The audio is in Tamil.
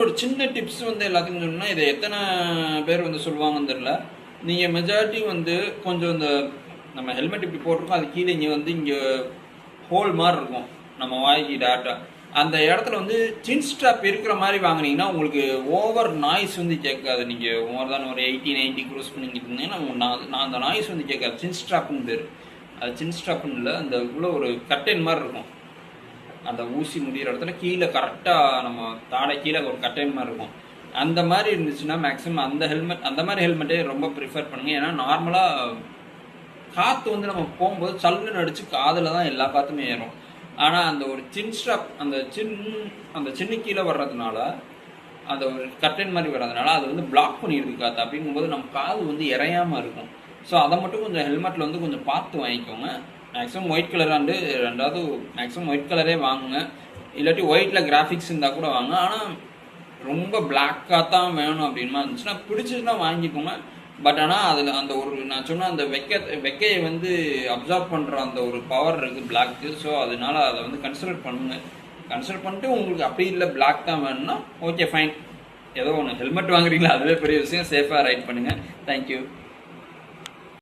ஒரு சின்ன டிப்ஸ் வந்து எல்லாத்துக்கும் சொன்னால் இதை எத்தனை பேர் வந்து சொல்லுவாங்கன்னு தெரில. நீங்கள் மெஜாரிட்டி வந்து கொஞ்சம் இந்த நம்ம ஹெல்மெட் இப்படி போட்டிருக்கோம், அது கீழே இங்கே வந்து இங்கே ஹோல் மாதிரி இருக்கும் நம்ம வாய்க்கு டேட்டா. அந்த இடத்துல வந்து சின் ஸ்ட்ராப் இருக்கிற மாதிரி வாங்கினீங்கன்னா உங்களுக்கு ஓவர் நாய்ஸ் வந்து கேட்காது. நீங்கள் ஓவர் தான் ஒரு 80-90 க்ரூஸ் பண்ணிக்கிட்டு இருந்தீங்கன்னா நான் அந்த நாய்ஸ் வந்து கேட்காது. சின் ஸ்ட்ராப்புன்னு பேர். அது சின் ஸ்ட்ராப்புன்னு இல்லை, அந்த இவ்வளோ ஒரு கட்டன் மாதிரி இருக்கும். அந்த ஊசி முடிகிற இடத்துல கீழே கரெக்டாக நம்ம தாடை கீழே ஒரு கட்டன் மாதிரி இருக்கும். அந்த மாதிரி இருந்துச்சுன்னா மேக்ஸிமம் அந்த மாதிரி ஹெல்மெட்டே ரொம்ப ப்ரிஃபர் பண்ணுங்கள். ஏன்னா நார்மலாக காற்று வந்து நம்ம போகும்போது சல்லுன்னு அடித்து காதில் தான் எல்லா காற்றுமே ஏறும். ஆனால் அந்த ஒரு சின் ஸ்ட்ராப் அந்த சின்ன கீழே வர்றதுனால, அந்த ஒரு கட்டன் மாதிரி வர்றதுனால அது வந்து பிளாக் பண்ணிடுது காற்று. அப்படிங்கும்போது நம்ம காது வந்து இறையாமல் இருக்கும். ஸோ அதை மட்டும் கொஞ்சம் ஹெல்மெட்டில் வந்து கொஞ்சம் பார்த்து வாங்கிக்கோங்க. மேக்ஸிமம் ஒயிட் கலராண்டு, ரெண்டாவது மேக்ஸிமம் ஒயிட் கலரே வாங்குங்க. இல்லாட்டி ஒயிட்டில் கிராஃபிக்ஸ் இருந்தால் கூட வாங்க. ஆனால் ரொம்ப பிளாக்காக தான் வேணும் அப்படின்மா இருந்துச்சுன்னா பிடிச்சதுன்னா வாங்கிக்கோங்க. பட் ஆனால் அதில் அந்த ஒரு நான் சொன்ன அந்த வெக்கையை வந்து அப்சார்ப் பண்ணுற அந்த ஒரு பவர் இருக்குது பிளாக்கு. ஸோ அதனால அதை வந்து கன்சிடர் பண்ணுங்கள். கன்சிடர் பண்ணிட்டு உங்களுக்கு அப்படி இல்லை பிளாக் தான் வேணும்னா ஓகே ஃபைன், ஏதோ ஒன்று ஹெல்மெட் வாங்குறீங்களா அதுவே பெரிய விஷயம். சேஃபாக ரைட் பண்ணுங்கள். தேங்க்யூ.